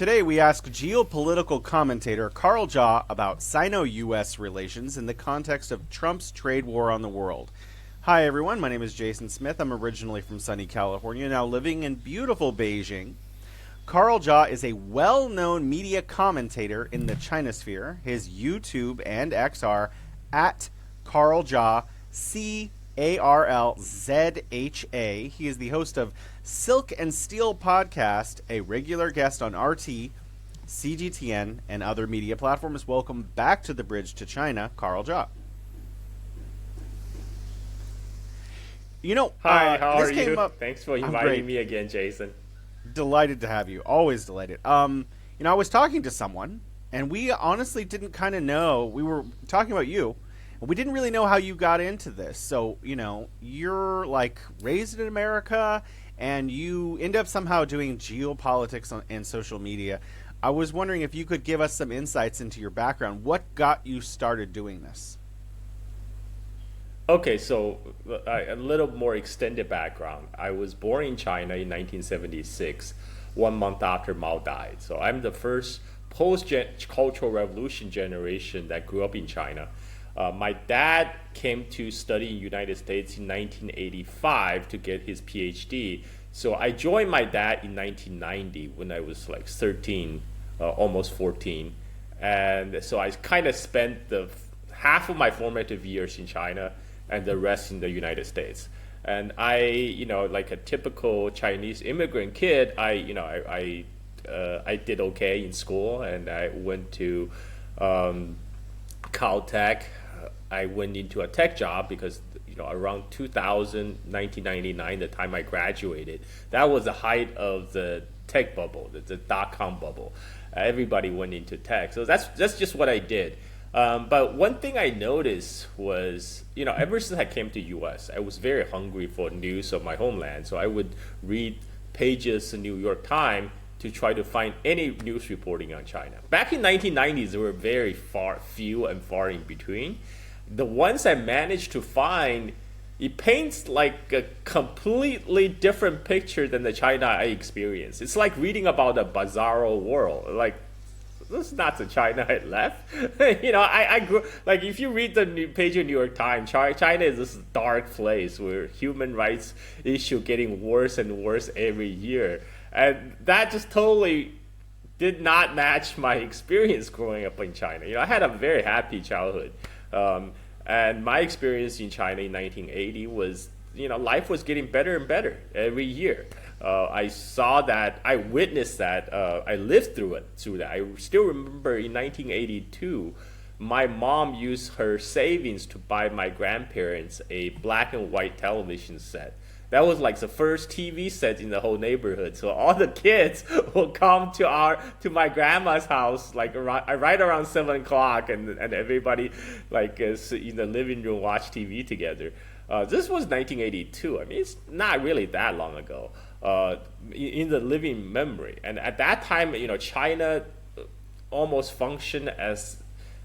Today we ask geopolitical commentator Carl Jha about Sino-US relations in the context of Trump's trade war on the world. Hi everyone, my name is Jason Smith. I'm originally from sunny California, now living in beautiful Beijing. Carl Jha is a well-known media commentator in the China sphere. His YouTube and X are at Carl Jha, CARLZHA. He is the host of Silk and Steel podcast, a regular guest on RT, CGTN, and other media platforms. Welcome back to the Bridge to China, Carl Jha. Hi, how are you? Up, Thanks for inviting me again, Jason. Delighted to have you. Always delighted. I was talking to someone, and we honestly didn't kind of know. We were talking about you, and we didn't really know how you got into this. So, you're like raised in America, and you end up somehow doing geopolitics and social media. I was wondering if you could give us some insights into your background. What got you started doing this? Okay, so a little more extended background. I was born in China in 1976, 1 month after Mao died. So I'm the first post-Cultural Revolution generation that grew up in China. My dad came to study in the United States in 1985 to get his PhD. So I joined my dad in 1990 when I was like 13, almost 14. And so I kind of spent the half of my formative years in China and the rest in the United States. And I, like a typical Chinese immigrant kid, I did okay in school, and I went to Caltech. I went into a tech job because, around 2000, 1999, the time I graduated, that was the height of the tech bubble, the dot-com bubble. Everybody went into tech. So that's just what I did. But one thing I noticed was, ever since I came to U.S., I was very hungry for news of my homeland. So I would read pages in New York Times to try to find any news reporting on China. Back in 1990s, there were very few and far in between. The ones I managed to find, it paints like a completely different picture than the China I experienced. It's like reading about a bizarro world. Like, this is not the China I left. I grew, like, if you read the page of New York Times, China is this dark place where human rights issue getting worse and worse every year. And that just totally did not match my experience growing up in China. I had a very happy childhood. And my experience in China in 1980 was, life was getting better and better every year. I saw that, I witnessed that, I lived through that. I still remember in 1982, my mom used her savings to buy my grandparents a black and white television set. That was like the first TV set in the whole neighborhood. So all the kids will come to my grandma's house like right around 7 o'clock, and everybody is in the living room watch TV together. This was 1982. I mean, it's not really that long ago. In the living memory, and at that time, China almost functioned as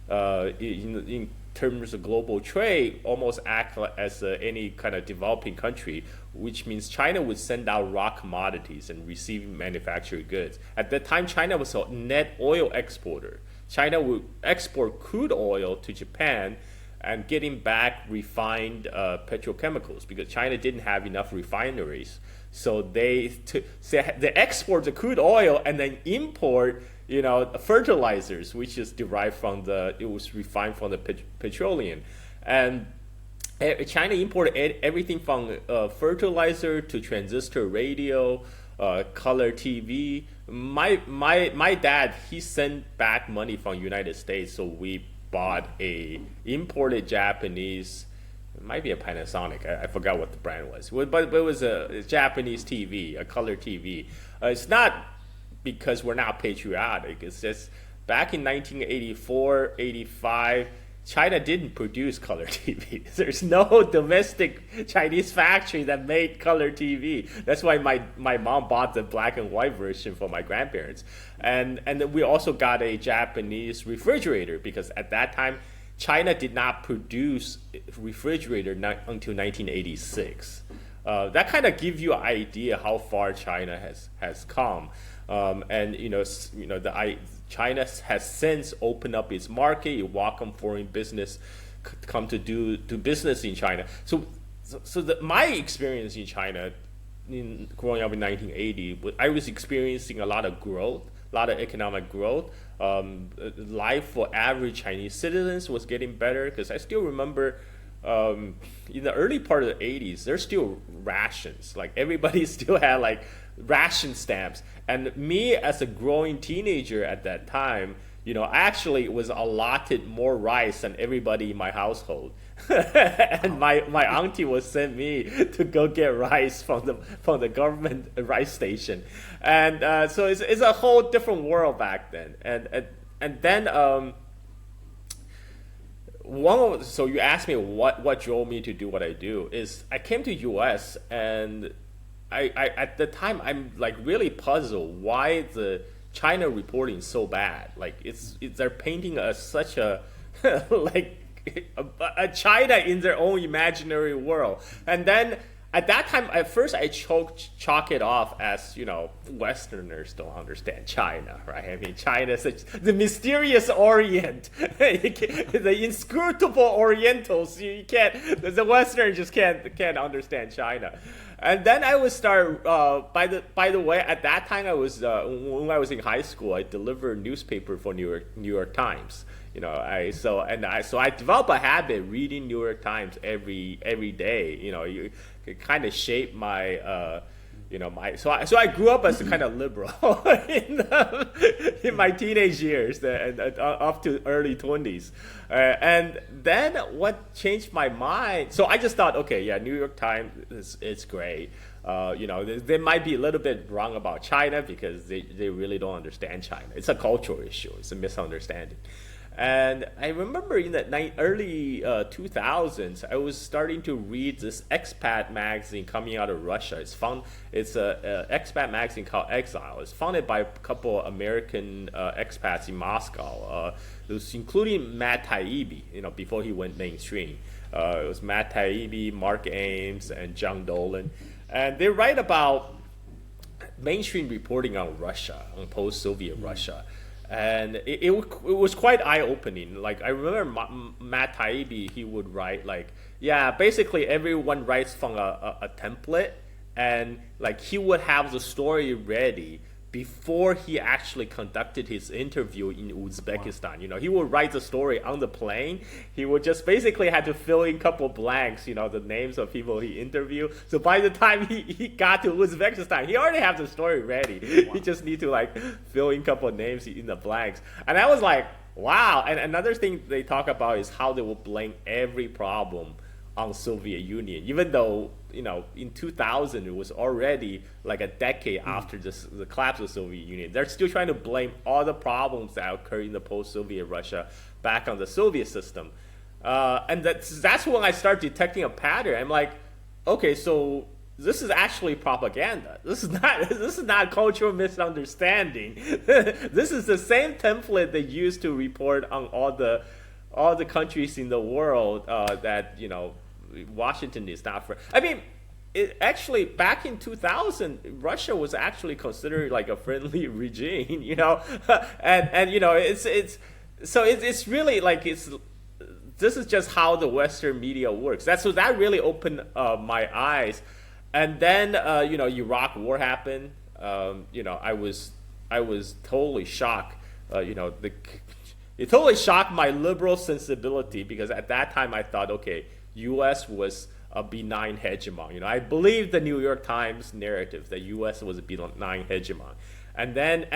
in terms of global trade, almost act as any kind of developing country, which means China would send out raw commodities and receive manufactured goods. At that time, China was a net oil exporter. China would export crude oil to Japan and getting back refined petrochemicals because China didn't have enough refineries. So they export the crude oil and then import, fertilizers, which is derived from it was refined from the petroleum. And China imported everything from fertilizer to transistor radio, color TV. My dad, he sent back money from United States, so we bought a imported Japanese. It might be a Panasonic. I forgot what the brand was. But it was a Japanese TV, a color TV. It's not because we're not patriotic. It's just back in 1984, 85, China didn't produce color TV. There's no domestic Chinese factory that made color TV. That's why my mom bought the black and white version for my grandparents. And then we also got a Japanese refrigerator because at that time, China did not produce refrigerator until 1986. That kind of gives you an idea how far China has come. And China has since opened up its market. It welcomed foreign business come to do business in China. My experience in China, in growing up in 1980, I was experiencing a lot of growth, a lot of economic growth. Life for average Chinese citizens was getting better because I still remember in the early part of the 80s, there's still rations. Like everybody still had like ration stamps. And me as a growing teenager at that time, I actually was allotted more rice than everybody in my household. And my auntie would send me to go get rice from the government rice station. And so it's a whole different world back then. And then so you asked me what drove me to do what I do is I came to US and I at the time I'm like really puzzled why the China reporting is so bad. Like they're painting us such a like a China in their own imaginary world. And then at that time, at first I chalk it off as, Westerners don't understand China, right? I mean, China is the mysterious Orient, the inscrutable Orientals. The Westerners just can't understand China. And then I would start. By the way, at that time when I was in high school, I delivered newspaper for New York Times. So I developed a habit reading New York Times every day. It kind of shaped my so I grew up as a kind of liberal in my teenage years and up to early 20s. And then what changed my mind? So I just thought, okay, yeah, New York Times it's great. They might be a little bit wrong about China because they really don't understand China. It's a cultural issue. It's a misunderstanding. And I remember in the early 2000s, I was starting to read this expat magazine coming out of Russia. It's a expat magazine called Exile. It's founded by a couple American expats in Moscow. It was including Matt Taibbi, before he went mainstream. It was Matt Taibbi, Mark Ames, and John Dolan. And they write about mainstream reporting on Russia, on post-Soviet Russia. And it was quite eye-opening. Like, I remember Matt Taibbi, he would write, like, yeah, basically everyone writes from a template, and, like, he would have the story ready before he actually conducted his interview in Uzbekistan. Wow. He would write the story on the plane. He would just basically had to fill in a couple blanks, the names of people he interviewed. So by the time he got to Uzbekistan, he already had the story ready. Wow. He just need to like fill in a couple names in the blanks. And I was like, wow. And another thing they talk about is how they will blame every problem on Soviet Union, even though in 2000 it was already like a decade after the collapse of the Soviet Union. They're still trying to blame all the problems that occurred in the post-Soviet Russia back on the Soviet system, and that's when I start detecting a pattern. I'm like, okay, so this is actually propaganda. This is not cultural misunderstanding. This is the same template they used to report on all the countries in the world that Washington is not for. I mean, actually back in 2000, Russia was actually considered like a friendly regime, and it's really like this is just how the Western media works. That really opened my eyes, and then Iraq War happened. I was totally shocked. It totally shocked my liberal sensibility because at that time I thought, okay, U.S. was a benign hegemon. I believed the New York Times narrative that U.S. was a benign hegemon. And then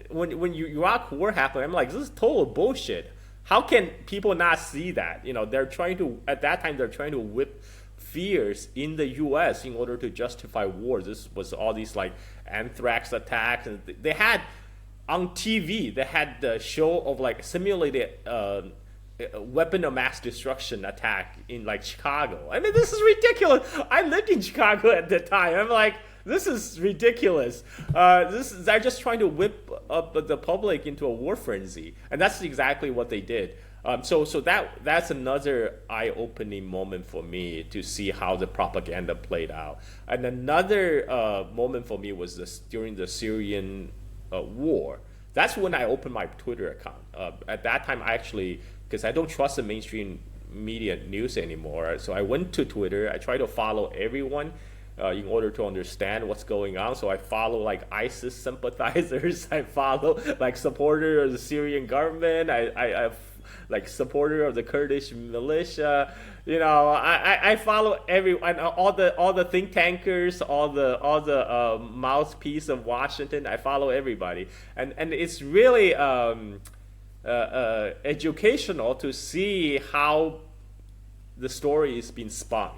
when Iraq War happened, I'm like, this is total bullshit. How can people not see that? They're trying to whip fears in the U.S. in order to justify war. This was all these like anthrax attacks, and they had on TV. They had the show of like simulated weapon of mass destruction attack in like Chicago. I mean, this is ridiculous. I lived in Chicago at the time. I'm like, this is ridiculous. They're just trying to whip up the public into a war frenzy, and that's exactly what they did. So that's another eye-opening moment for me to see how the propaganda played out. And another moment for me was during the Syrian war. That's when I opened my Twitter account. At that time, I actually, because I don't trust the mainstream media news anymore, so I went to Twitter. I try to follow everyone in order to understand what's going on. So I follow like ISIS sympathizers. I follow like supporter of the Syrian government. I like supporter of the Kurdish militia. I follow everyone, all the think tankers, all the mouthpiece of Washington. I follow everybody, and it's really educational to see how the story is being spun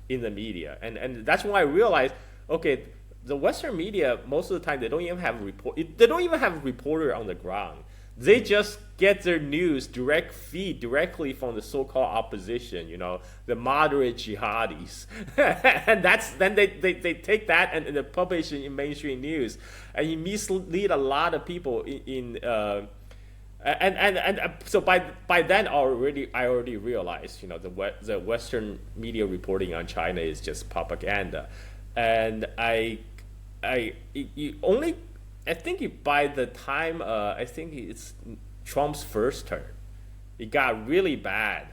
in the media, and that's when I realized, okay, the Western media most of the time they don't even have a reporter on the ground. They just get their news direct feed directly from the so-called opposition, the moderate jihadis, and then they take that and they publish it in mainstream news, and you mislead a lot of people so by then I already realized, the Western media reporting on China is just propaganda, and I think by the time I think it's Trump's first term, it got really bad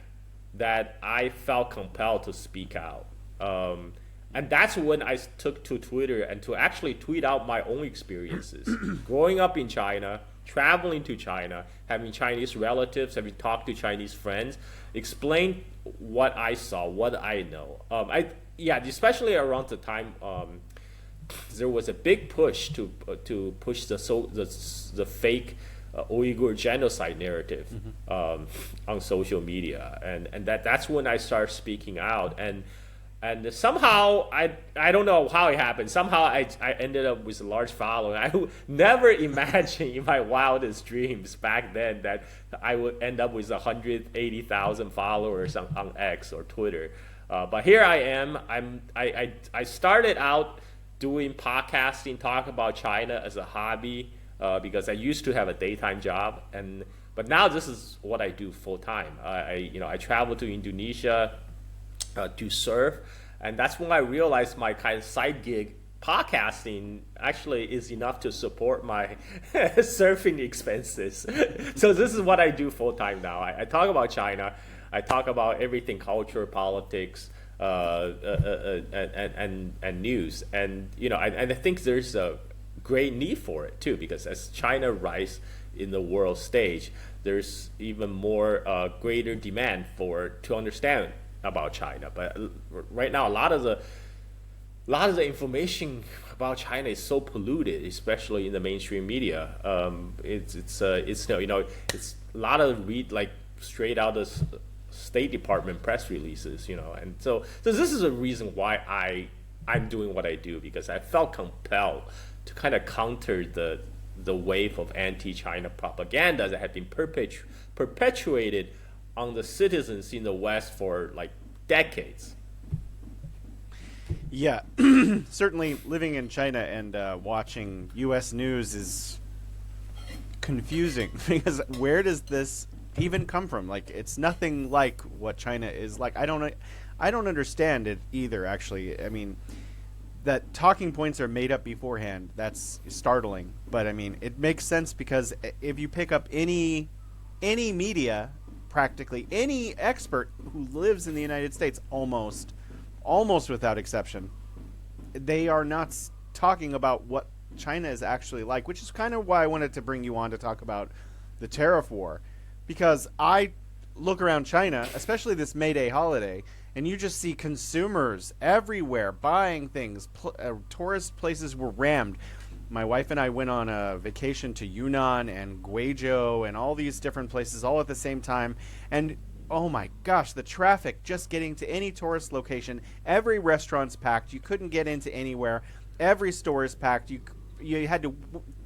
that I felt compelled to speak out. And that's when I took to Twitter and to actually tweet out my own experiences. Growing up in China, traveling to China, having Chinese relatives, having talked to Chinese friends, explain what I saw, what I know. Especially around the time there was a big push to push the fake Uyghur genocide narrative on social media, and that's when I started speaking out, and somehow I don't know how it happened. Somehow I ended up with a large following. I would never imagine in my wildest dreams back then that I would end up with 180,000 followers on X or Twitter, but here I am. I started out doing podcasting, talk about China as a hobby, because I used to have a daytime job, but now this is what I do full time. I travel to Indonesia to surf, and that's when I realized my kind of side gig podcasting actually is enough to support my surfing expenses. So this is what I do full time now. I talk about China. I talk about everything, culture, politics, and news, and I think there's a great need for it too, because as China rises in the world stage, there's even more greater demand to understand about China. But right now, a lot of the information about China is so polluted, especially in the mainstream media. It's a lot of read like straight out of State Department press releases, and so this is a reason why I'm doing what I do, because I felt compelled to kind of counter the wave of anti-China propaganda that had been perpetuated on the citizens in the West for like decades. Yeah, certainly living in China and watching U.S. news is confusing, because where does this even come from? Like, it's nothing like what China is like. I don't understand it either, actually. I mean, that talking points are made up beforehand, that's startling. But I mean, it makes sense, because if you pick up any media, practically any expert who lives in the United States, almost without exception, they are not talking about what China is actually like, which is kind of why I wanted to bring you on to talk about the tariff war. Because I look around China, especially this May Day holiday, and you just see consumers everywhere buying things. Tourist places were rammed. My wife and I went on a vacation to Yunnan and Guizhou and all these different places all at the same time. And oh my gosh, the traffic just getting to any tourist location. Every restaurant's packed. You couldn't get into anywhere. Every store is packed. You had to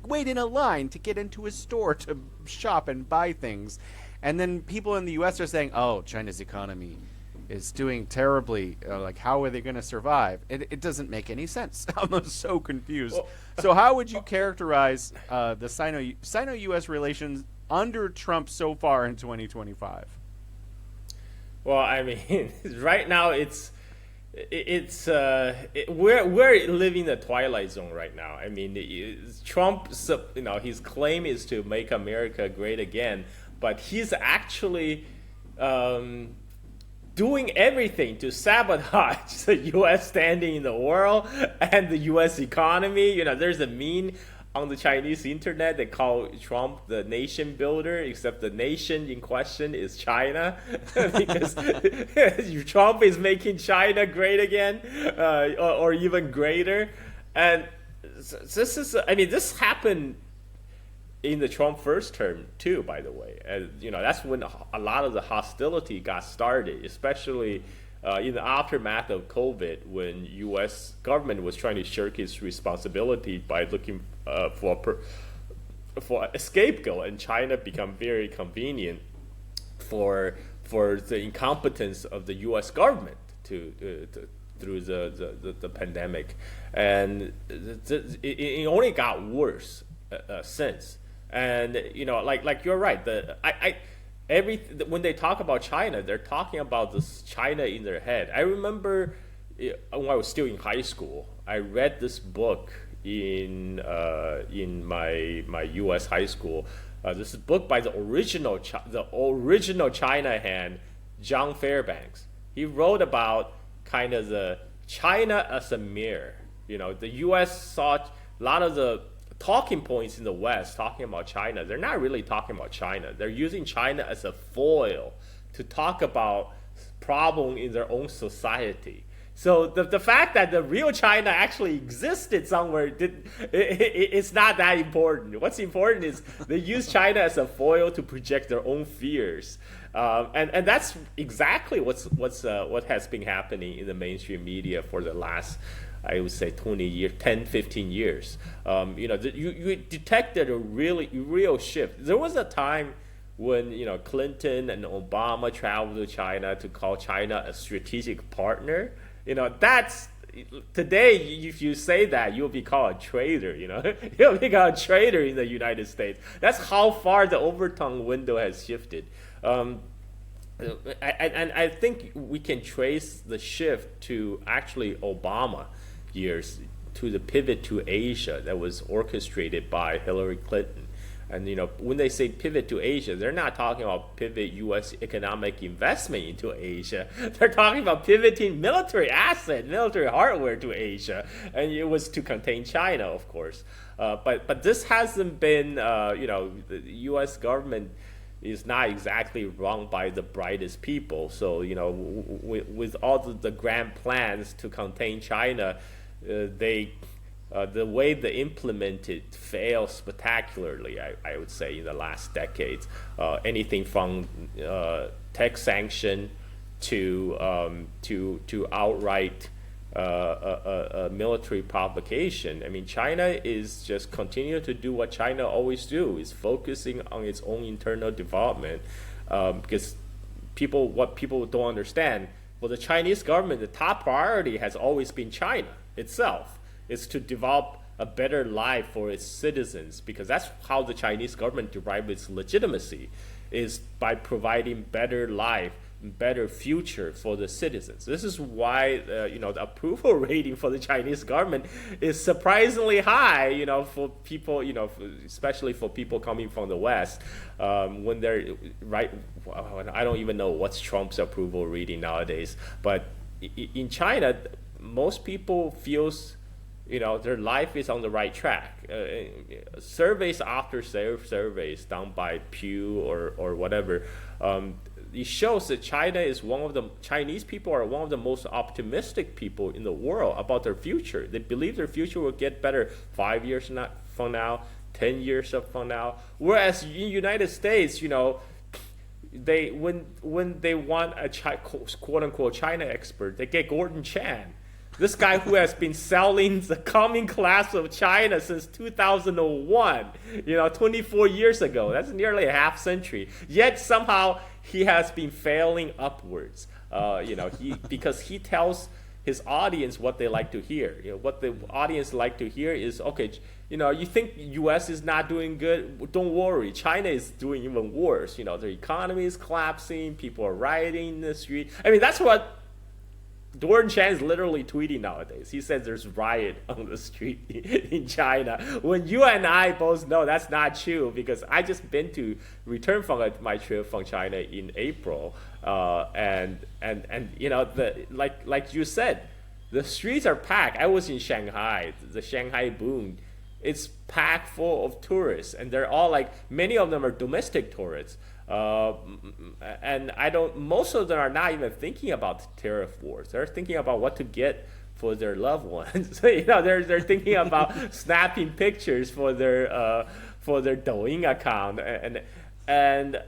wait in a line to get into a store to shop and buy things. And then people in the U.S. are saying, oh, China's economy is doing terribly. Like, how are they going to survive? It doesn't make any sense. I'm so confused. So how would you characterize the Sino-U.S. relations under Trump so far in 2025? Well, I mean, right now it's we're living the twilight zone right now. I mean, Trump, his claim is to make America great again, but he's actually doing everything to sabotage the U.S. standing in the world and the U.S. economy. There's a meme on the Chinese internet they call Trump the nation builder, except the nation in question is China, because Trump is making China great again, or even greater. And this happened in the Trump first term too, by the way. And that's when a lot of the hostility got started, especially in the aftermath of COVID, when U.S. government was trying to shirk its responsibility by looking for a scapegoat, and China become very convenient for the incompetence of the U.S. government through the pandemic, and it only got worse since. And like you're right. When they talk about China, they're talking about this China in their head. I remember when I was still in high school, I read this book in my U.S. high school. This is a book by the original China hand, John Fairbanks. He wrote about kind of the China as a mirror. The U.S. saw a lot of the talking points in the West talking about China. They're not really talking about China. They're using China as a foil to talk about problem in their own society. So the fact that the real China actually existed somewhere, it's not that important. What's important is they use China as a foil to project their own fears. And that's exactly what has been happening in the mainstream media for the last, I would say, 20 years, 10, 15 years. You detected a real shift. There was a time when Clinton and Obama traveled to China to call China a strategic partner. That's today. If you say that, you'll be called a traitor. You'll be called a traitor in the United States. That's how far the overtongue window has shifted. I think we can trace the shift to actually Obama years, to the pivot to Asia that was orchestrated by Hillary Clinton. And when they say pivot to Asia, they're not talking about pivot U.S. economic investment into Asia. They're talking about pivoting military hardware to Asia, and it was to contain China, of course. But this hasn't been, the U.S. government is not exactly run by the brightest people. So with all the grand plans to contain China, the way they implement it failed spectacularly, I would say, in the last decades. Anything from tech sanction to outright military provocation. I mean, China is just continuing to do what China always do, is focusing on its own internal development, because what people don't understand, for the Chinese government, the top priority has always been China itself. Is to develop a better life for its citizens, because that's how the Chinese government derives its legitimacy, is by providing better life, better future for the citizens. This is why the approval rating for the Chinese government is surprisingly high. For people, especially for people coming from the West, when they're right. I don't even know what's Trump's approval rating nowadays, but in China, most people feels their life is on the right track. Surveys after surveys done by Pew or whatever, it shows that Chinese people are one of the most optimistic people in the world about their future. They believe their future will get better 5 years from now, 10 years from now. Whereas in the United States, they when they want a quote unquote China expert, they get Gordon Chan. This guy who has been selling the coming class of China since 2001, 24 years ago. That's nearly a half century. Yet somehow he has been failing upwards. Because he tells his audience what they like to hear. What the audience like to hear is, okay, you think U.S. is not doing good? Don't worry, China is doing even worse. The economy is collapsing. People are rioting in the street. I mean, that's what Gordon Chan is literally tweeting nowadays. He says there's riot on the street in China. When you and I both know that's not true, because I just been to return from my trip from China in April, and you know, the like you said, the streets are packed. I was in Shanghai, the Shanghai Boom. It's packed full of tourists, and they're all like, many of them are domestic tourists. And I don't. Most of them are not even thinking about tariff wars. They're thinking about what to get for their loved ones. So, you know, they're thinking about snapping pictures for their Douyin account, and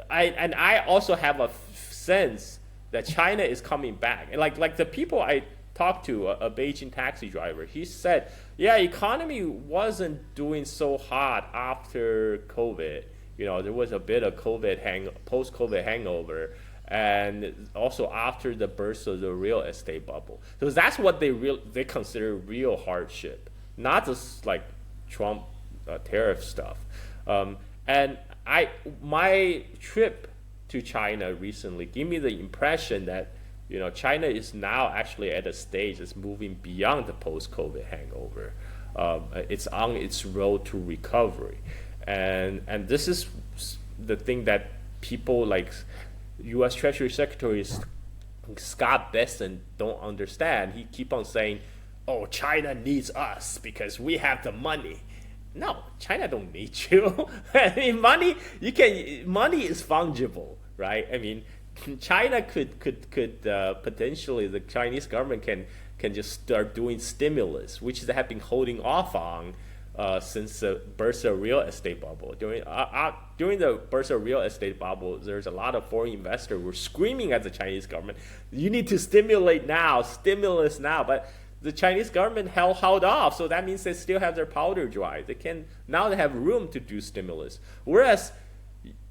I also have a sense that China is coming back. And like the people I talked to, a Beijing taxi driver, he said, yeah, economy wasn't doing so hot after COVID. You know, there was a bit of post-COVID hangover, and also after the burst of the real estate bubble. So that's what they consider real hardship, not just like Trump tariff stuff. And my trip to China recently gave me the impression that, you know, China is now actually at a stage that's moving beyond the post-COVID hangover. It's on its road to recovery. And this is the thing that people like U.S. Treasury Secretary Scott Bessent don't understand. He keep on saying, "Oh, China needs us because we have the money." No, China don't need you. I mean, money is fungible, right? I mean, China could potentially, the Chinese government can just start doing stimulus, which they have been holding off on since the burst of real estate bubble. During the burst of real estate bubble, there's a lot of foreign investors who were screaming at the Chinese government, "You need to stimulate now, stimulus now." But the Chinese government held off, so that means they still have their powder dry. Now they have room to do stimulus. Whereas,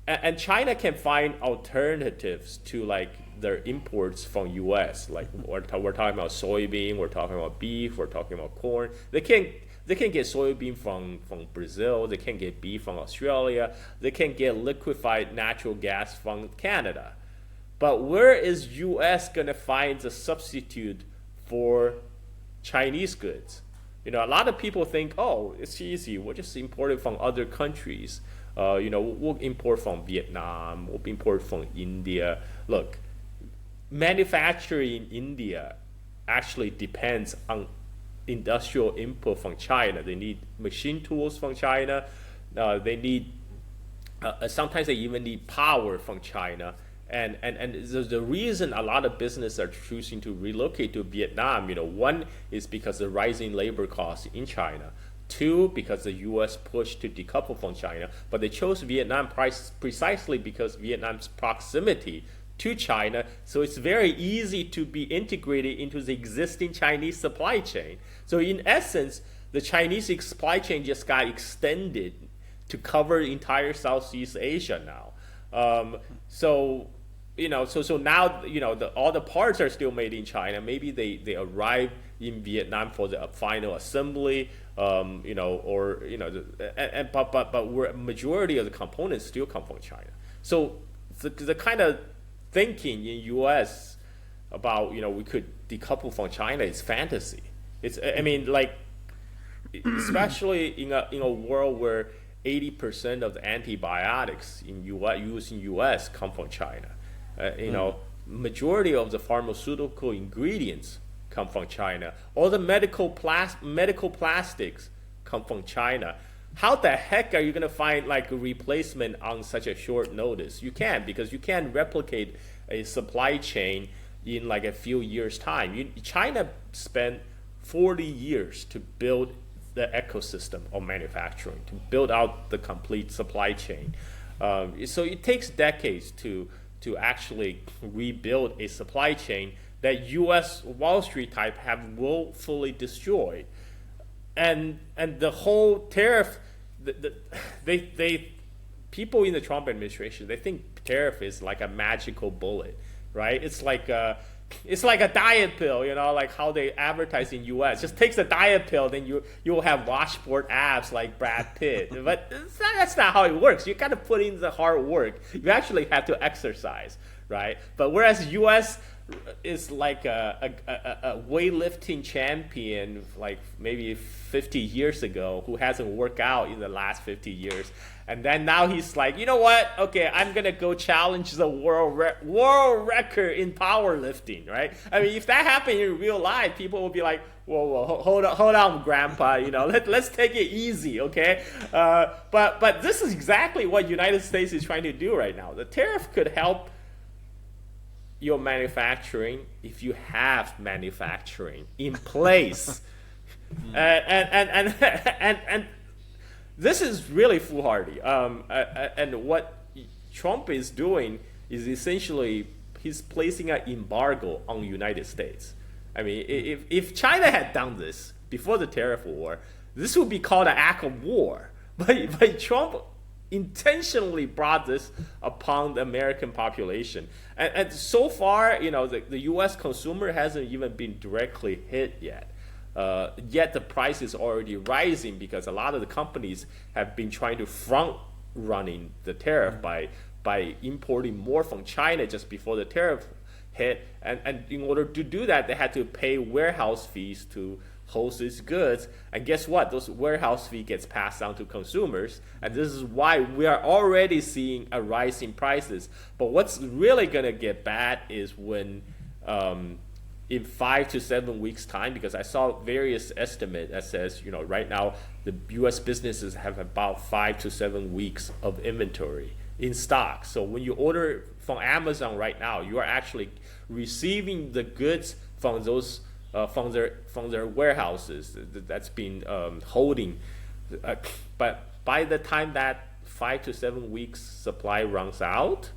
and China can find alternatives to like their imports from U.S. Like we're talking about soybean, we're talking about beef, we're talking about corn. They can get soybean from Brazil. They can get beef from Australia. They can get liquefied natural gas from Canada. But where is U.S. gonna find the substitute for Chinese goods? You know, a lot of people think, oh, it's easy. We'll just import it from other countries. You know, we'll import from Vietnam. We'll import from India. Look, manufacturing in India actually depends on industrial input from China. They need machine tools from China. They need sometimes they even need power from China. And the reason a lot of businesses are choosing to relocate to Vietnam, you know, one is because of rising labor costs in China. Two, because the U.S. pushed to decouple from China. But they chose Vietnam precisely because Vietnam's proximity to China, so it's very easy to be integrated into the existing Chinese supply chain. So in essence, the Chinese supply chain just got extended to cover entire Southeast Asia now. So you know, so now, you know, all the parts are still made in China. Maybe they arrive in Vietnam for the final assembly, you know, or you know, but where majority of the components still come from China. So the kind of thinking in U.S. about, you know, we could decouple from China is fantasy. It's, I mean, like, especially in a world where 80% of the antibiotics used in U.S. come from China. You know, majority of the pharmaceutical ingredients come from China. All the medical plastics come from China. How the heck are you going to find like a replacement on such a short notice? You can't, because you can't replicate a supply chain in like a few years' time. China spent 40 years to build the ecosystem of manufacturing, to build out the complete supply chain. So it takes decades to actually rebuild a supply chain that U.S. Wall Street type have willfully destroyed. And the whole tariff, they people in the Trump administration, they think tariff is like a magical bullet, right? It's like a diet pill, you know, like how they advertise in U.S. Just takes a diet pill, then you'll have washboard abs like Brad Pitt. But that's not how it works. You got to put in the hard work. You actually have to exercise, right? But whereas U.S. is like a weightlifting champion, like maybe 50 years ago, who hasn't worked out in the last 50 years, and then now he's like, you know what? Okay, I'm gonna go challenge the world record in powerlifting, right? I mean, if that happened in real life, people would be like, whoa, hold on, Grandpa. Let's take it easy, okay? But this is exactly what United States is trying to do right now. The tariff could help your manufacturing if you have manufacturing in place. And this is really foolhardy. And what Trump is doing is essentially he's placing an embargo on the United States. I mean, if China had done this before the tariff war, this would be called an act of war. But Trump intentionally brought this upon the American population. And so far, the U.S. consumer hasn't even been directly hit yet. Yet the price is already rising because a lot of the companies have been trying to front running the tariff by importing more from China just before the tariff hit. And in order to do that, they had to pay warehouse fees to host its goods. And guess what? Those warehouse fee gets passed down to consumers. And this is why we are already seeing a rise in prices. But what's really going to get bad is when in 5 to 7 weeks time, because I saw various estimates that says, right now the U.S. businesses have about 5 to 7 weeks of inventory in stock. So when you order from Amazon right now, you are actually receiving the goods from those from their warehouses that's been holding. But by the time that 5 to 7 weeks supply runs out,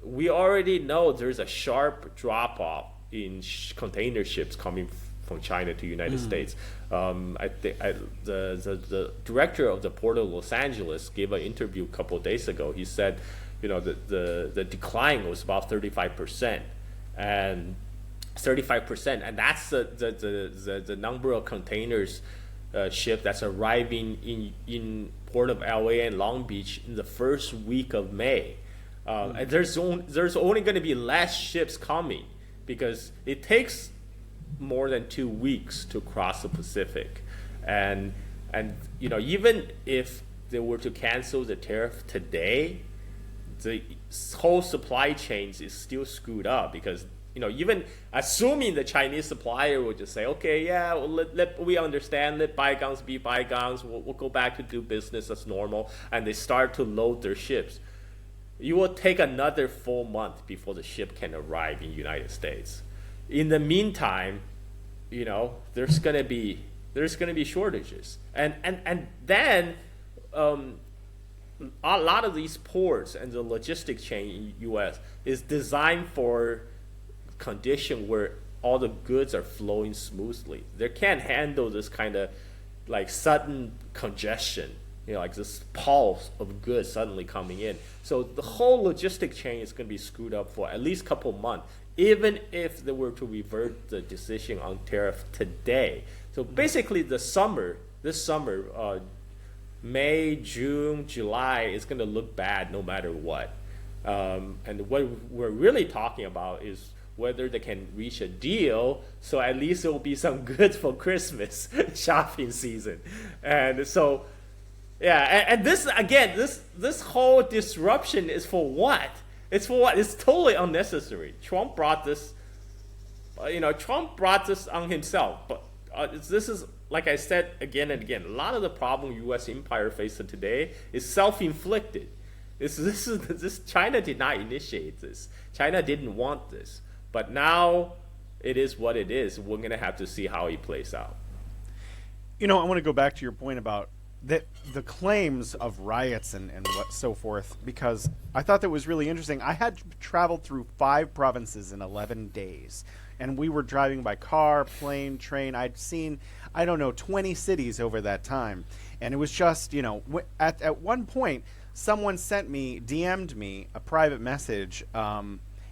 we already know there's a sharp drop off in container ships coming from China to United States. I think the director of the Port of Los Angeles gave an interview a couple of days ago. He said, the decline was about 35%, and 35%, and that's the number of containers ship that's arriving in Port of LA and Long Beach in the first week of May. And there's only going to be less ships coming because it takes more than 2 weeks to cross the Pacific, and even if they were to cancel the tariff today, the whole supply chains is still screwed up because even assuming the Chinese supplier would just say, okay, yeah, well, we understand, let bygones be bygones, we'll go back to do business as normal, and they start to load their ships, you will take another full month before the ship can arrive in the United States. In the meantime, there's gonna be shortages, and then a lot of these ports and the logistic chain in the U.S. is designed for condition where all the goods are flowing smoothly. They can't handle this kind of like sudden congestion, like this pulse of goods suddenly coming in. So the whole logistic chain is going to be screwed up for at least a couple months, even if they were to revert the decision on tariff today. So basically this summer, May, June, July is going to look bad no matter what. And what we're really talking about is whether they can reach a deal, so at least there will be some goods for Christmas shopping season. And so, yeah, and this, again, this whole disruption is for what? It's for what? It's totally unnecessary. Trump brought this on himself. But this is, like I said again and again, a lot of the problem U.S. empire faces today is self-inflicted. This China did not initiate this. China didn't want this. But now it is what it is. We're going to have to see how it plays out. I want to go back to your point about the claims of riots and what so forth, because I thought that was really interesting. I had traveled through 5 provinces in 11 days, and we were driving by car, plane, train. I'd seen, 20 cities over that time. And it was just, at one point, someone DM'd me a private message,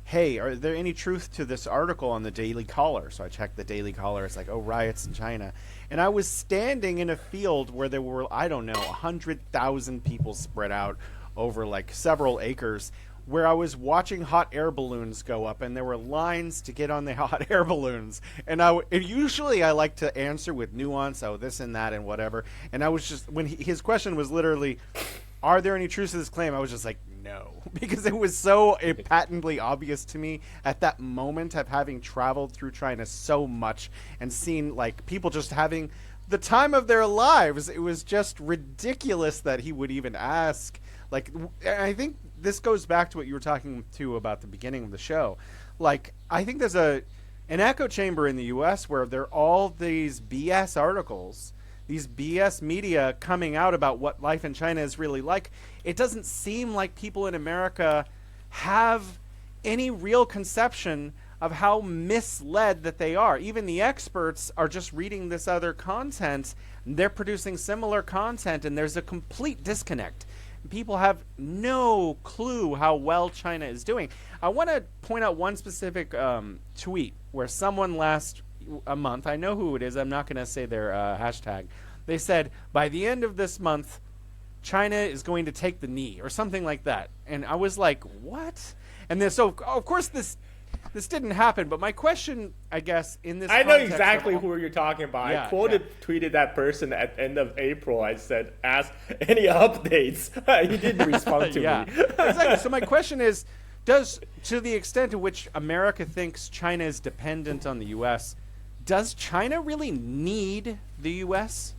hey, are there any truth to this article on the Daily Caller? So I checked the Daily Caller. It's like, riots in China. And I was standing in a field where there were, 100,000 people spread out over like several acres where I was watching hot air balloons go up, and there were lines to get on the hot air balloons. And usually I like to answer with nuance, oh, this and that and whatever. And I was just, when his question was literally, are there any truths to this claim? I was just like, no, because it was so patently obvious to me at that moment of having traveled through China so much and seen like people just having the time of their lives. It was just ridiculous that he would even ask. Like, I think this goes back to what you were talking to about the beginning of the show. Like, I think there's an echo chamber in the U.S. where there are all these BS articles, these BS media coming out about what life in China is really like. It doesn't seem like people in America have any real conception of how misled that they are. Even the experts are just reading this other content. They're producing similar content, and there's a complete disconnect. People have no clue how well China is doing. I want to point out one specific tweet where someone last a month, I know who it is, I'm not going to say their hashtag, they said, by the end of this month, China is going to take the knee, or something like that. And I was like, what? And then, so, of course, this didn't happen, but my question, I guess, in this I know exactly who you're talking about. Yeah, I tweeted that person at end of April. I said, ask any updates. He didn't respond to me. Exactly. So my question is, to the extent to which America thinks China is dependent on the U.S., does China really need the U.S.?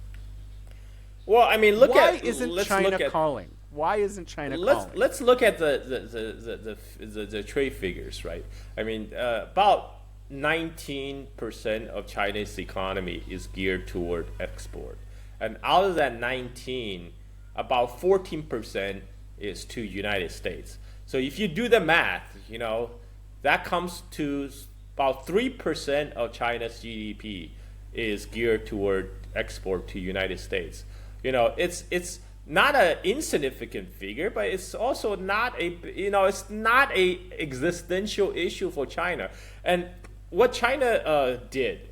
Well, I mean, Why isn't China calling? Why isn't China calling? Let's look at the trade figures, right? I mean, about 19% of China's economy is geared toward export, and out of that 19, about 14% is to United States. So if you do the math, that comes to about 3% of China's GDP is geared toward export to United States. It's not an insignificant figure, but it's also not it's not a existential issue for China. And what China did,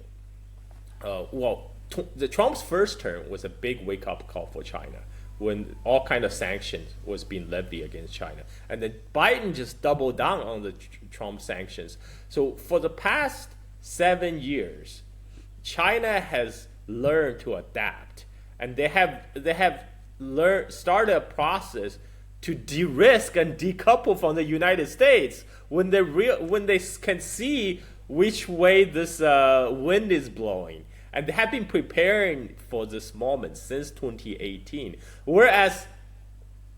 the Trump's first term was a big wake-up call for China when all kind of sanctions was being levied against China, and then Biden just doubled down on the Trump sanctions. So for the past 7 years, China has learned to adapt, and they have started a process to de-risk and decouple from the United States when they can see which way this wind is blowing. And they have been preparing for this moment since 2018. Whereas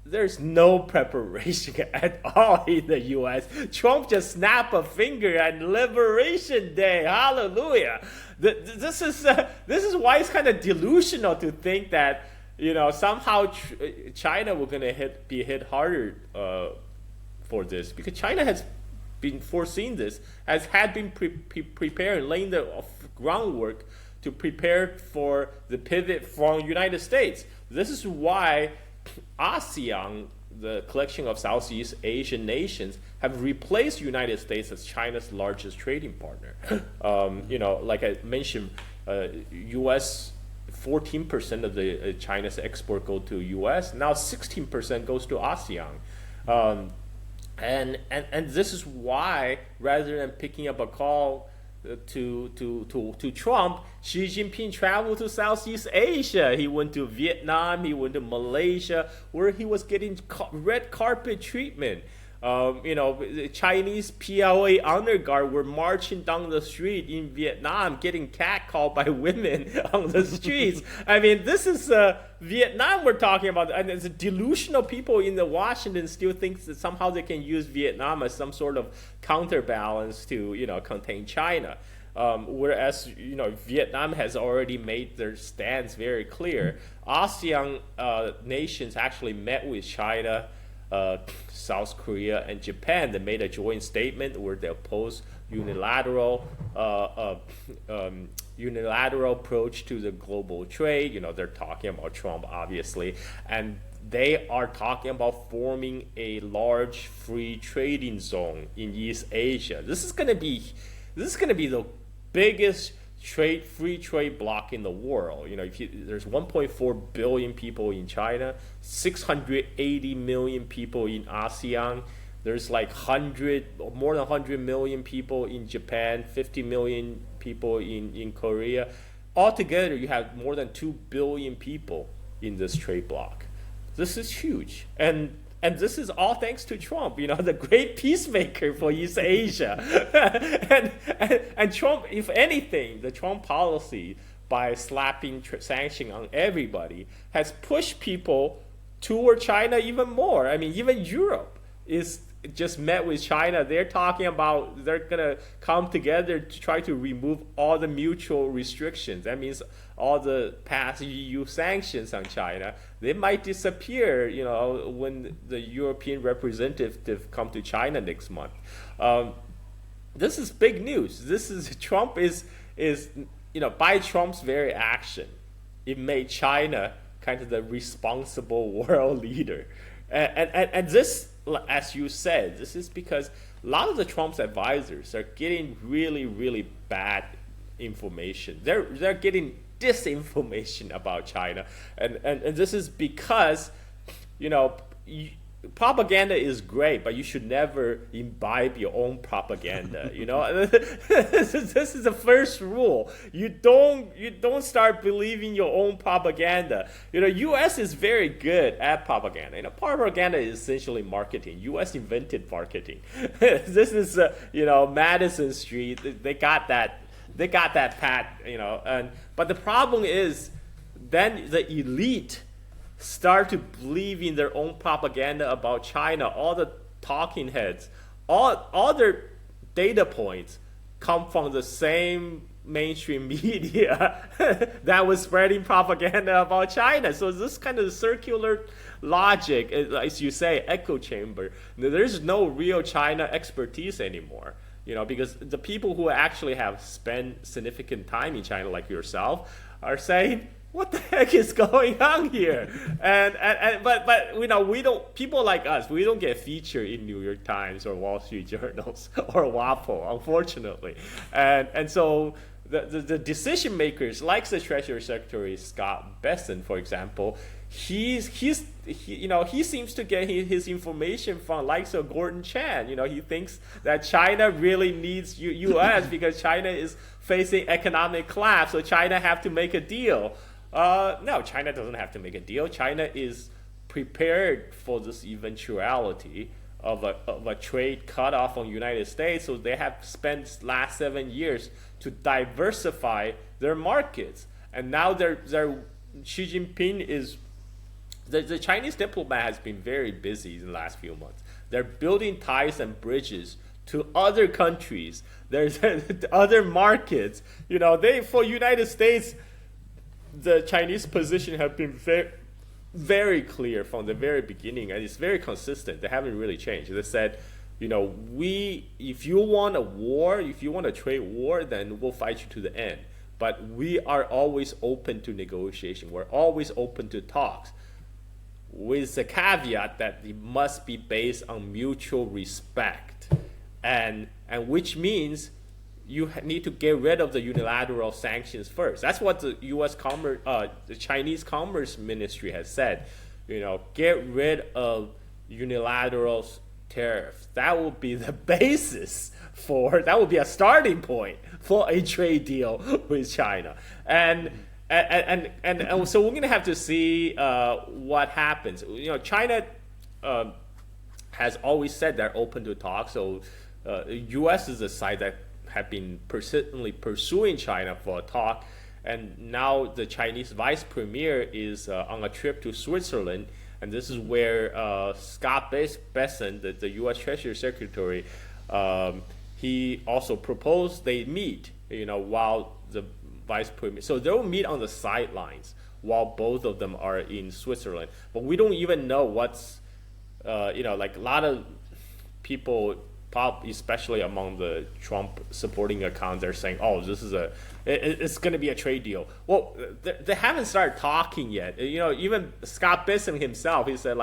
there's no preparation at all in the U.S. Trump just snapped a finger and Liberation Day. Hallelujah. This is why it's kind of delusional to think that somehow China will going to be hit harder for this, because China has been foreseeing this, had been preparing, laying the groundwork to prepare for the pivot from United States. This is why ASEAN, the collection of Southeast Asian nations, have replaced United States as China's largest trading partner. Like I mentioned, U.S. 14% of the China's export go to U.S. Now 16% goes to ASEAN. And this is why, rather than picking up a call to Trump, Xi Jinping traveled to Southeast Asia. He went to Vietnam, he went to Malaysia, where he was getting red carpet treatment. The Chinese PLA honor guard were marching down the street in Vietnam, getting catcalled by women on the streets. I mean, this is Vietnam we're talking about, and it's delusional people in the Washington still think that somehow they can use Vietnam as some sort of counterbalance to contain China. Whereas Vietnam has already made their stance very clear. ASEAN nations actually met with China, South Korea, and Japan. They made a joint statement where they oppose unilateral approach to the global trade. They're talking about Trump, obviously, and they are talking about forming a large free trading zone in East Asia. This is going to be the biggest free trade bloc in the world. There's 1.4 billion people in China, 680 million people in ASEAN. There's like more than 100 million people in Japan, 50 million people in Korea. Altogether, you have more than 2 billion people in this trade bloc. This is huge, and this is all thanks to Trump, the great peacemaker for East Asia. and Trump, if anything, the Trump policy by slapping sanction on everybody has pushed people toward China even more. I mean, even Europe is just met with China. They're talking about they're gonna come together to try to remove all the mutual restrictions. That means all the past EU sanctions on China, they might disappear, when the European representative come to China next month. This is big news. Trump is by Trump's very action, it made China kind of the responsible world leader. And this, as you said, this is because a lot of the Trump's advisors are getting really, really bad information. They're getting disinformation about China, and this is because propaganda is great, but you should never imbibe your own propaganda. This is the first rule. You don't start believing your own propaganda. U.S. is very good at propaganda. Propaganda is essentially marketing. U.S. invented marketing. This is Madison Street. They got that. They got that pat. But the problem is, then the elite start to believe in their own propaganda about China. All the talking heads, all their data points come from the same mainstream media that was spreading propaganda about China. So this kind of circular logic, as you say, echo chamber. There's no real China expertise anymore. Because the people who actually have spent significant time in China, like yourself, are saying, what the heck is going on here? But we don't, people like us, we don't get featured in New York Times or Wall Street Journals or WAPO, unfortunately. And so the decision makers, like the Treasury Secretary Scott Bessent, for example, he seems to get his information from likes of Gordon Chan. He thinks that China really needs U.S. because China is facing economic collapse, so China have to make a deal. No, China doesn't have to make a deal. China is prepared for this eventuality of a trade cutoff on the United States, so they have spent last 7 years to diversify their markets, and now Xi Jinping is. The Chinese diplomat has been very busy in the last few months. They're building ties and bridges to other countries. There's other markets. For United States, the Chinese position have been very, very clear from the very beginning, and it's very consistent. They haven't really changed. They said, if you want a war, if you want a trade war, then we'll fight you to the end. But we are always open to negotiation. We're always open to talks, with the caveat that it must be based on mutual respect, and which means you need to get rid of the unilateral sanctions first. That's what the U.S. the Chinese Commerce Ministry has said. Get rid of unilateral tariffs. That would be the basis that would be a starting point for a trade deal with China. And so we're going to have to see what happens. China has always said they're open to talk. So U.S. is the side that have been persistently pursuing China for a talk. And now the Chinese vice premier is on a trip to Switzerland. And this is where Scott Bessent, the U.S. Treasury Secretary, he also proposed they meet, while the vice premier. So they'll meet on the sidelines while both of them are in Switzerland. But we don't even know what's, like a lot of people, especially among the Trump supporting accounts, they're saying, oh, it's going to be a trade deal. Well, they haven't started talking yet. Even Scott Bessent himself, he said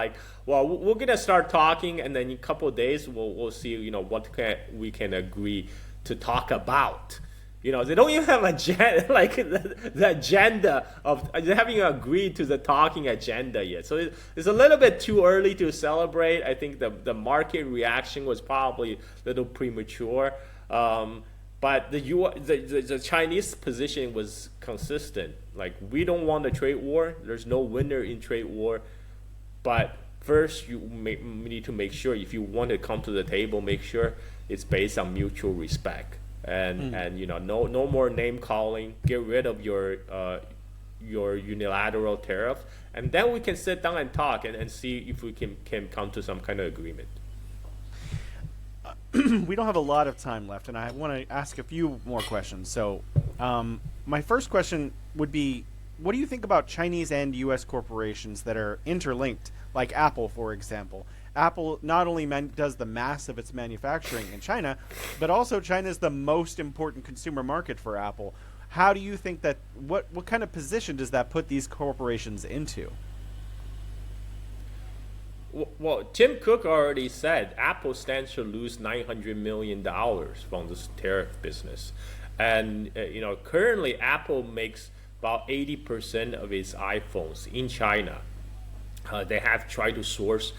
well, we're going to start talking, and then in a couple of days we'll see, what we can agree to talk about. They don't even have like the agenda of they haven't even agreed to the talking agenda yet. So it's a little bit too early to celebrate. I think the market reaction was probably a little premature. But the Chinese position was consistent. Like, we don't want a trade war. There's no winner in trade war. But first, you need to make sure, if you want to come to the table, make sure it's based on mutual respect. And no more name calling. Get rid of your unilateral tariff, and then we can sit down and talk and see if we can come to some kind of agreement. We don't have a lot of time left, and I want to ask a few more questions. So, my first question would be, what do you think about Chinese and U.S. corporations that are interlinked, like Apple, for example? Apple not only does the mass of its manufacturing in China, but also China is the most important consumer market for Apple. How do you think that, what kind of position does that put these corporations into? Well, Tim Cook already said Apple stands to lose $900 million from this tariff business. And, currently Apple makes about 80% of its iPhones in China. They have tried to source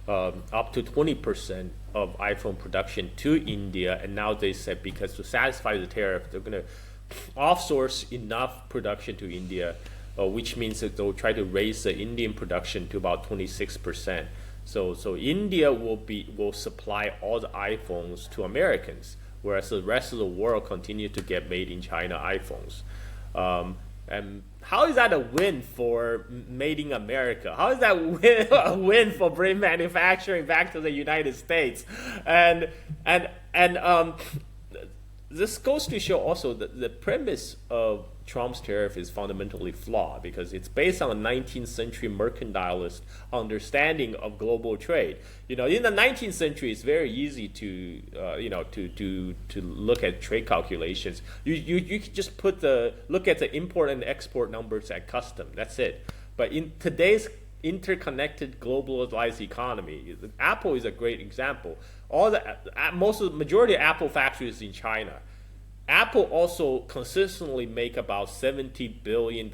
up to 20% of iPhone production to India, and now they said, because to satisfy the tariff, they're going to offsource enough production to India, which means that they'll try to raise the Indian production to about 26%. So India will supply all the iPhones to Americans, whereas the rest of the world continue to get made in China iPhones. And how is that a win for made in America? How is that a win for bring manufacturing back to the United States? And this goes to show also that the premise of Trump's tariff is fundamentally flawed, because it's based on a 19th century mercantilist understanding of global trade. In the 19th century, it's very easy to look at trade calculations. You could just look at the import and export numbers at custom. That's it. But in today's interconnected globalized economy, Apple is a great example. Majority of Apple factories in China. Apple also consistently make about $70 billion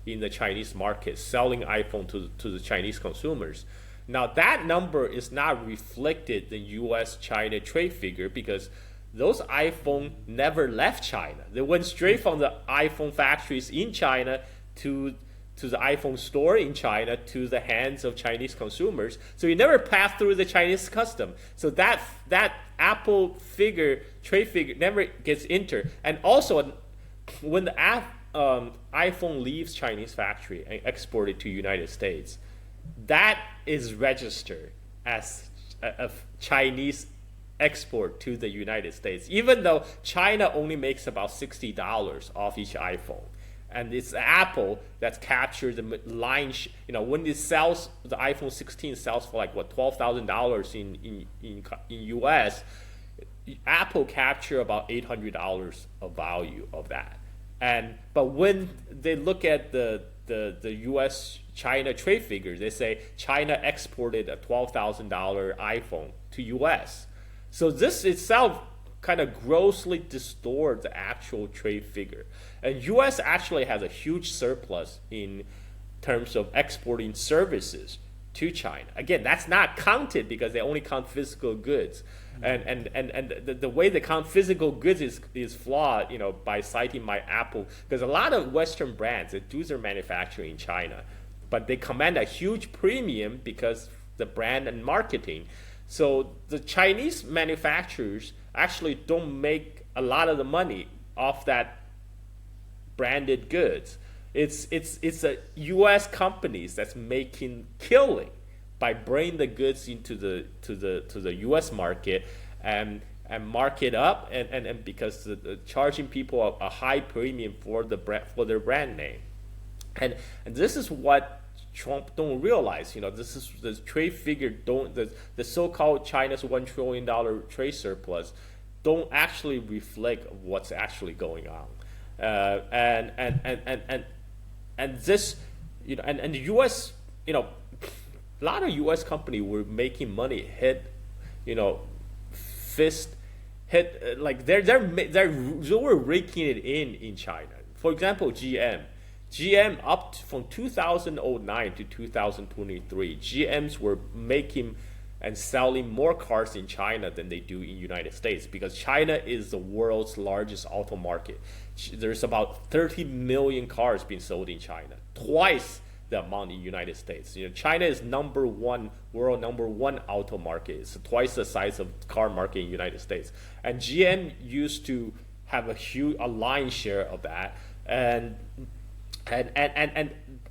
in the Chinese market, selling iPhone to the Chinese consumers. Now, that number is not reflected in U.S.-China trade figure, because those iPhone never left China. They went straight from the iPhone factories in China to the iPhone store in China to the hands of Chinese consumers. So it never passed through the Chinese custom. So that Apple trade figure never gets entered. And also, when the iPhone leaves Chinese factory and exported to United States, that is registered as a Chinese export to the United States, even though China only makes about $60 off each iPhone. And it's Apple that's captured the line. When it sells, the iPhone 16 sells for like $12,000 in US. Apple capture about $800 of value of that. But when they look at the US China trade figures, they say China exported a $12,000 iPhone to US. So this itself kind of grossly distort the actual trade figure. And U.S. actually has a huge surplus in terms of exporting services to China. Again, that's not counted because they only count physical goods. And the way they count physical goods is flawed, by citing my Apple. Because a lot of Western brands, they do their manufacturing in China, but they command a huge premium because the brand and marketing. So the Chinese manufacturers actually don't make a lot of the money off that branded goods. It's a U.S. companies that's making killing by bringing the goods into the U.S. market and mark it up and because charging people a high premium for their brand name, and this is what Trump don't realize. This is the trade figure the so-called China's $1 trillion trade surplus don't actually reflect what's actually going on. And this, and the U.S., a lot of U.S. companies were making money, hit like they were raking it in China. For example, GM from 2009 to 2023, GMs were making and selling more cars in China than they do in United States because China is the world's largest auto market. There's about 30 million cars being sold in China, twice the amount in the United States. China is world number one auto market. It's twice the size of the car market in the United States. And GM used to have a lion's share of that. And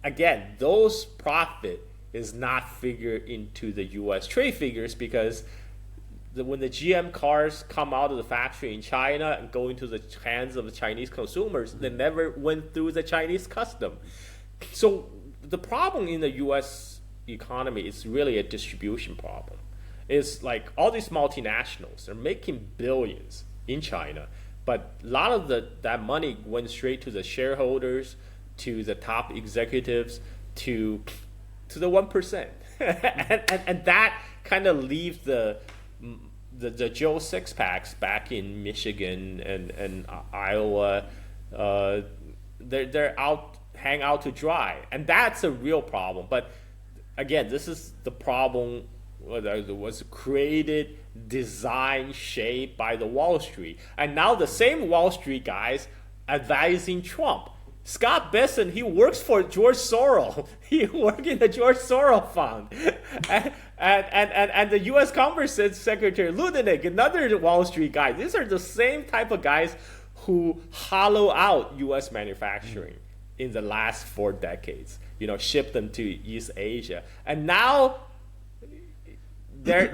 again, those profit is not figured into the U.S. trade figures because when the GM cars come out of the factory in China and go into the hands of the Chinese consumers, they never went through the Chinese custom. So the problem in the U.S. economy is really a distribution problem. It's like all these multinationals, they're making billions in China, but a lot of that money went straight to the shareholders, to the top executives, to the 1%. and that kind of leaves the Joe Six-packs back in Michigan and Iowa. They're out, hang out to dry. And that's a real problem. But again, this is the problem that was created, designed, shaped by the Wall Street. And now the same Wall Street guys advising Trump. Scott Besson, he works for George Soros. He works in the George Soros fund. And the U.S. Commerce Secretary Ludnick, another Wall Street guy. These are the same type of guys who hollow out U.S. manufacturing in the last 4 decades. Ship them to East Asia. And now you're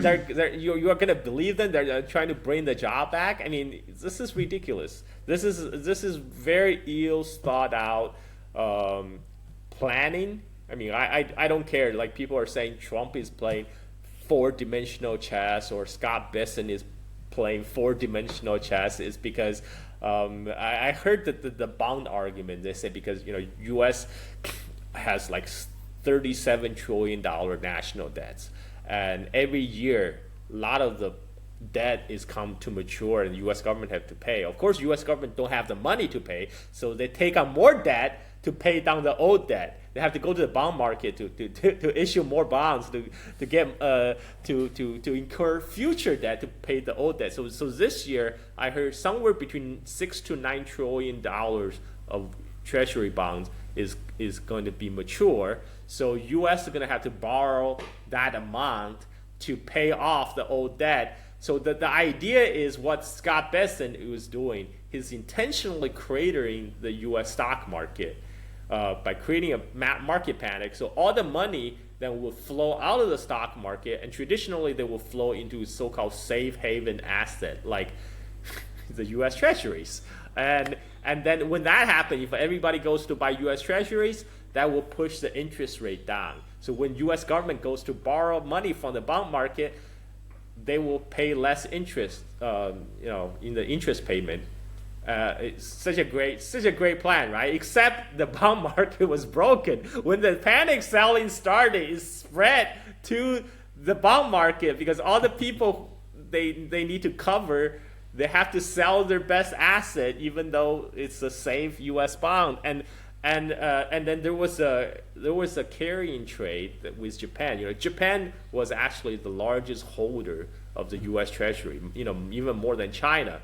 going to believe them? They're trying to bring the job back? I mean, this is ridiculous. This is very ill thought out planning. I mean, I don't care. Like, people are saying Trump is playing 4-dimensional chess or Scott Besson is playing 4-dimensional chess. Is because I heard that the bond argument. They say because U.S. has like $37 trillion national debts. And every year, a lot of the debt is come to mature and the U.S. government have to pay. Of course, U.S. government don't have the money to pay, so they take on more debt to pay down the old debt. They have to go to the bond market to issue more bonds to get to incur future debt to pay the old debt. So this year, I heard somewhere between $6 to $9 trillion of Treasury bonds is going to be mature. So U.S. is going to have to borrow that amount to pay off the old debt. So the idea is what Scott Besson was doing. He's intentionally cratering the U.S. stock market by creating a market panic. So all the money that will flow out of the stock market, and traditionally they will flow into so-called safe haven asset like the U.S. Treasuries. And then when that happens, if everybody goes to buy U.S. Treasuries, that will push the interest rate down. So when U.S. government goes to borrow money from the bond market, they will pay less interest, in the interest payment. It's such a great plan, right? Except the bond market was broken. When the panic selling started, it spread to the bond market because all the people they need to cover, they have to sell their best asset, even though it's a safe U.S. bond. And then there was a carrying trade with Japan. Japan was actually the largest holder of the U.S. Treasury. Even more than China.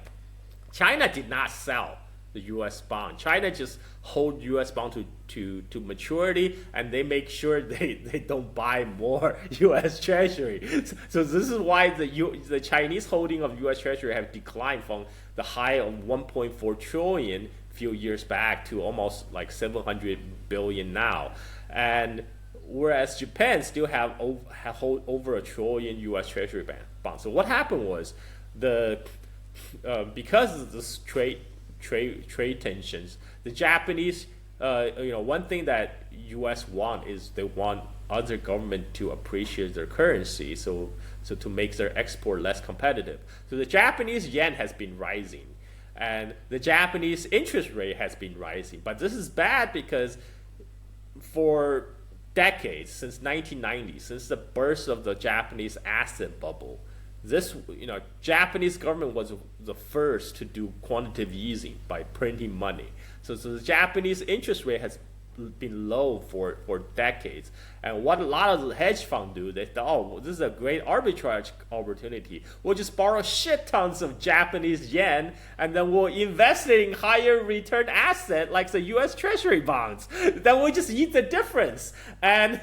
China did not sell the U.S. bond. China just hold U.S. bond to maturity, and they make sure they don't buy more U.S. Treasury. So this is why the Chinese holding of U.S. Treasury have declined from the high of 1.4 trillion few years back to almost like 700 billion now. And whereas Japan still hold over $1 trillion U.S. Treasury bonds. So what happened was because of this trade tensions, the Japanese, one thing that U.S. want is they want other government to appreciate their currency, so to make their export less competitive. So the Japanese yen has been rising, and the Japanese interest rate has been rising. But this is bad because for decades, since 1990, since the burst of the Japanese asset bubble, this, Japanese government was the first to do quantitative easing by printing money. So the Japanese interest rate has been low for decades. And what a lot of the hedge funds do, they thought, oh, well, this is a great arbitrage opportunity. We'll just borrow shit tons of Japanese yen, and then we'll invest it in higher return asset like the U.S. Treasury bonds. Then we'll just eat the difference. And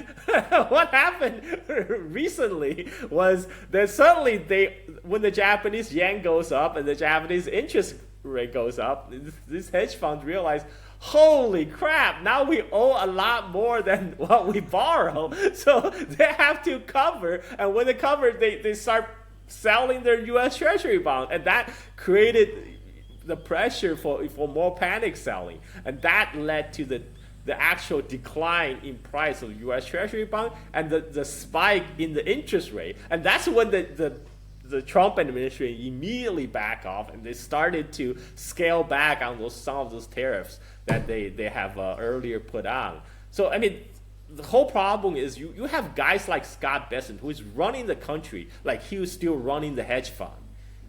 what happened recently was that suddenly when the Japanese yen goes up and the Japanese interest rate goes up, these hedge funds realize, holy crap, now we owe a lot more than what we borrow. So they have to cover. And when they cover, they start selling their U.S. Treasury bond. And that created the pressure for more panic selling. And that led to the actual decline in price of U.S. Treasury bond and the spike in the interest rate. And that's when the Trump administration immediately back off, and they started to scale back on some of those tariffs that they have earlier put on. So I mean, the whole problem is you have guys like Scott Bessent, who is running the country like he was still running the hedge fund.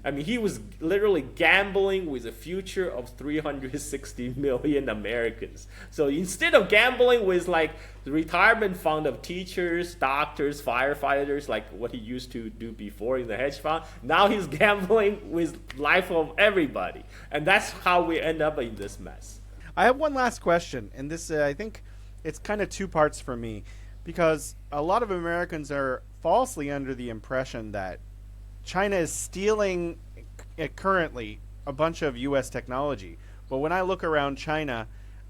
I mean, he was literally gambling with the future of 360 million Americans. So instead of gambling with like the retirement fund of teachers, doctors, firefighters, like what he used to do before in the hedge fund, now he's gambling with life of everybody. And that's how we end up in this mess. I have one last question, and this I think it's kind of two parts for me, because a lot of Americans are falsely under the impression that China is stealing currently a bunch of U.S. technology. But when I look around China,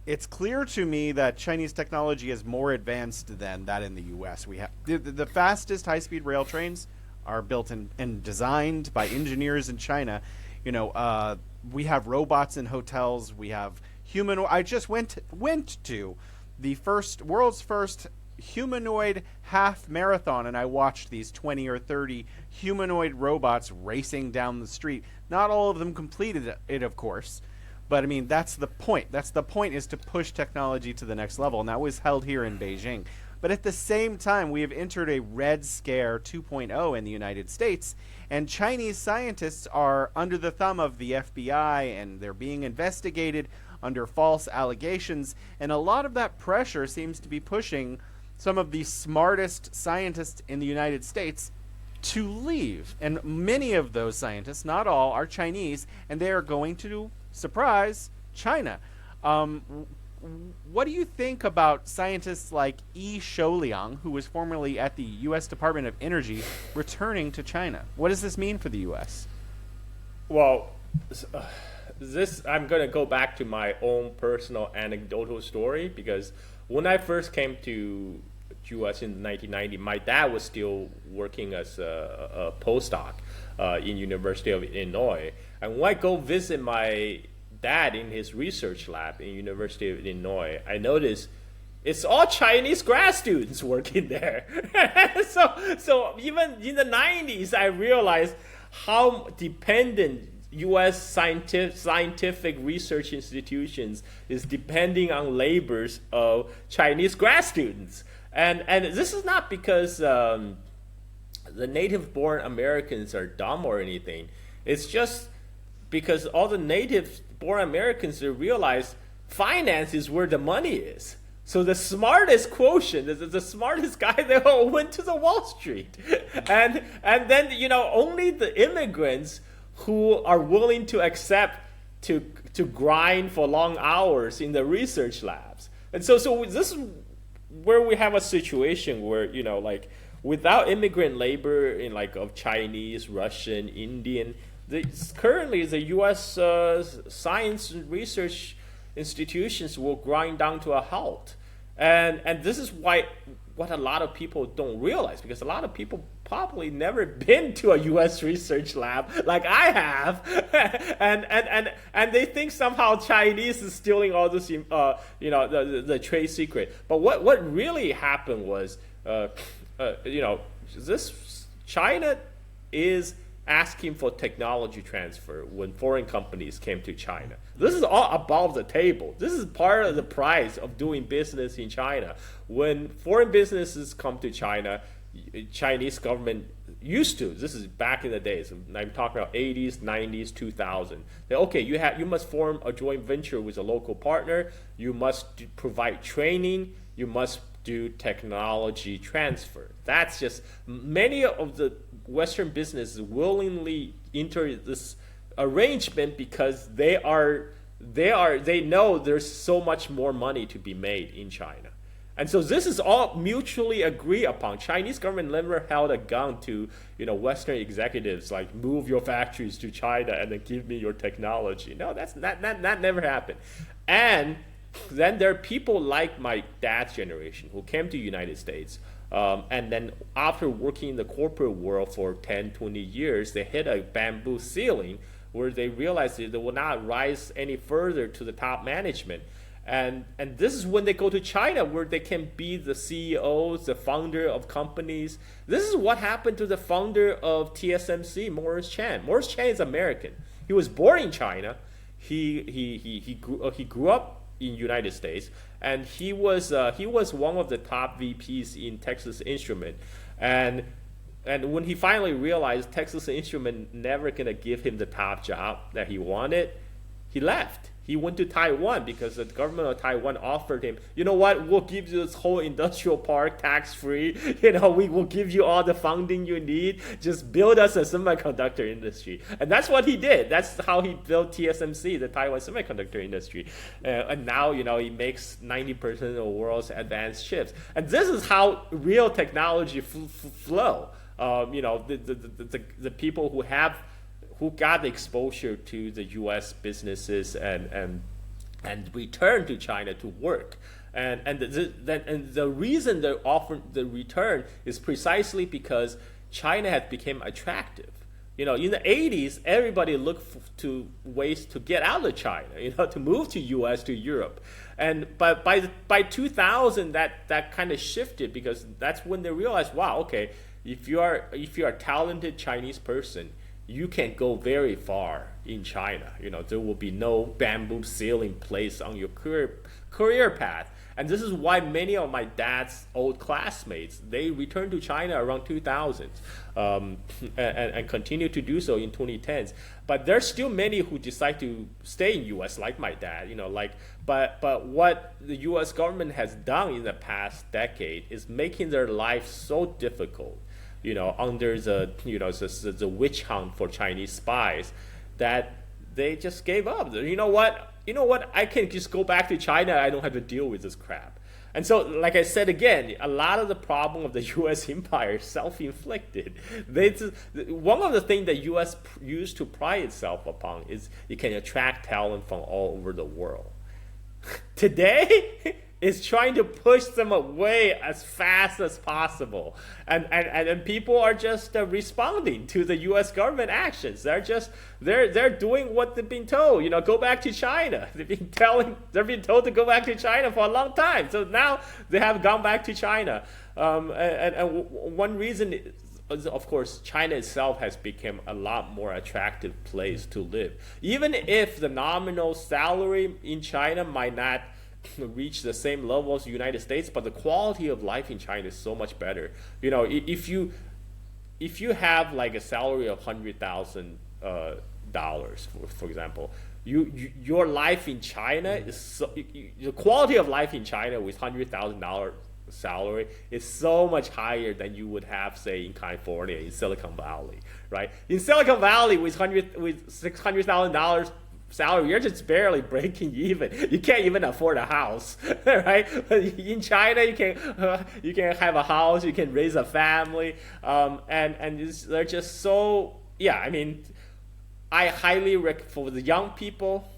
it's clear to me that Chinese technology is more advanced than that in the U.S. We have the fastest high-speed rail trains are built and designed by engineers in China. We have robots in hotels. We have humanoid. I just went to the world's first humanoid half marathon, and I watched these 20 or 30 humanoid robots racing down the street. Not all of them completed it, of course, but I mean, that's the point. That's the point, is to push technology to the next level, and that was held here in Beijing. But at the same time, we have entered a Red Scare 2.0 in the United States, and Chinese scientists are under the thumb of the FBI, and they're being investigated under false allegations, and a lot of that pressure seems to be pushing some of the smartest scientists in the United States to leave. And many of those scientists, not all, are Chinese, and they are going to, surprise, China. What do you think about scientists like Yi Shouliang, who was formerly at the U.S. Department of Energy, returning to China? What does this mean for the U.S.? Well, I'm going to go back to my own personal anecdotal story, because when I first came to U.S. in 1990, my dad was still working as a postdoc in University of Illinois. And when I go visit my dad in his research lab in University of Illinois, I noticed it's all Chinese grad students working there. so even in the 90s, I realized how dependent U.S. scientific research institutions is depending on labors of Chinese grad students. And this is not because the native-born Americans are dumb or anything. It's just because all the native-born Americans realize finance is where the money is. So the smartest quotient, the smartest guy, they all went to the Wall Street. And then, only the immigrants who are willing to accept to grind for long hours in the research labs. And so this is where we have a situation where, without immigrant labor of Chinese, Russian, Indian, currently the U.S. Science and research institutions will grind down to a halt. And this is what a lot of people don't realize, because a lot of people probably never been to a U.S. research lab like I have, and they think somehow Chinese is stealing all this, the trade secret. But what really happened was, this China is asking for technology transfer when foreign companies came to China. This is all above the table. This is part of the price of doing business in China. When foreign businesses come to China, Chinese government used to, this is back in the days, I'm talking about 80s, 90s, 2000. That, okay, you must form a joint venture with a local partner, you must provide training, you must do technology transfer. That's just, many of the Western businesses willingly enter this arrangement because they know there's so much more money to be made in China. And so this is all mutually agreed upon. Chinese government never held a gun to, Western executives like, move your factories to China and then give me your technology. No, that never happened. And then there are people like my dad's generation who came to the United States, and then after working in the corporate world for 10, 20 years, they hit a bamboo ceiling where they realized that they will not rise any further to the top management. And this is when they go to China, where they can be the CEOs, the founder of companies. This is what happened to the founder of TSMC, Morris Chang. Morris Chang is American. He was born in China. He grew up in United States, and he was one of the top VPs in Texas Instrument. And when he finally realized Texas Instrument never gonna give him the top job that he wanted, he left. He went to Taiwan because the government of Taiwan offered him, you know what, we'll give you this whole industrial park tax-free. We will give you all the funding you need. Just build us a semiconductor industry. And that's what he did. That's how he built TSMC, the Taiwan semiconductor industry. And now, he makes 90% of the world's advanced chips. And this is how real technology flow. The people who got the exposure to the U.S. businesses and return to China to work, and the reason they offer the return is precisely because China has become attractive. In the 80s, everybody looked to ways to get out of China, to move to U.S. to Europe, but by 2000 that kind of shifted, because that's when they realized, wow, okay, if you are a talented Chinese person, you can go very far in China. There will be no bamboo ceiling placed on your career path. And this is why many of my dad's old classmates, they returned to China around 2000, and continue to do so in 2010s. But there's still many who decide to stay in U.S., like my dad. But what the U.S. government has done in the past decade is making their life so difficult, under the witch hunt for Chinese spies, that they just gave up. You know what? I can just go back to China. I don't have to deal with this crap. And so, like I said again, a lot of the problem of the U.S. empire is self-inflicted. One of the things that U.S. used to pride itself upon is it can attract talent from all over the world. Today, is trying to push them away as fast as possible, and people are just responding to the U.S. government actions. They're doing what they've been told. Go back to China. They've been told to go back to China for a long time. So now they have gone back to China. And one reason is, of course, China itself has become a lot more attractive place to live. Even if the nominal salary in China might not reach the same level as the United States, but the quality of life in China is so much better. If you have like a salary of $100,000 for example, your life in China is the quality of life in China with $100,000 salary is so much higher than you would have, say, in California, in Silicon Valley, right? In Silicon Valley, with $600,000 salary, you're just barely breaking even. You can't even afford a house, right? In China, you can have a house, you can raise a family, and they're just so, yeah. I mean, I highly recommend for the young people,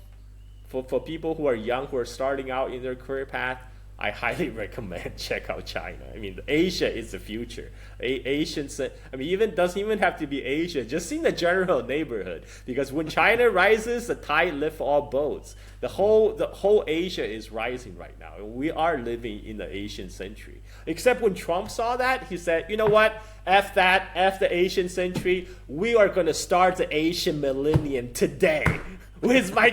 for people who are young, who are starting out in their career path, I highly recommend check out China. I mean, Asia is the future. Doesn't even have to be Asia. Just in the general neighborhood, because when China rises, the tide lifts all boats. The whole Asia is rising right now. We are living in the Asian century. Except when Trump saw that, he said, "You know what? F that. F the Asian century. We are going to start the Asian millennium today." With my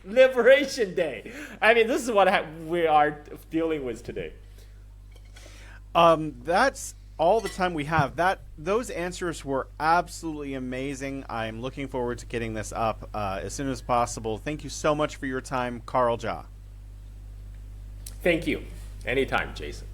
Liberation Day. I mean, this is what we are dealing with today. That's all the time we have. Those answers were absolutely amazing. I'm looking forward to getting this up as soon as possible. Thank you so much for your time, Carl Ja. Thank you. Anytime, Jason.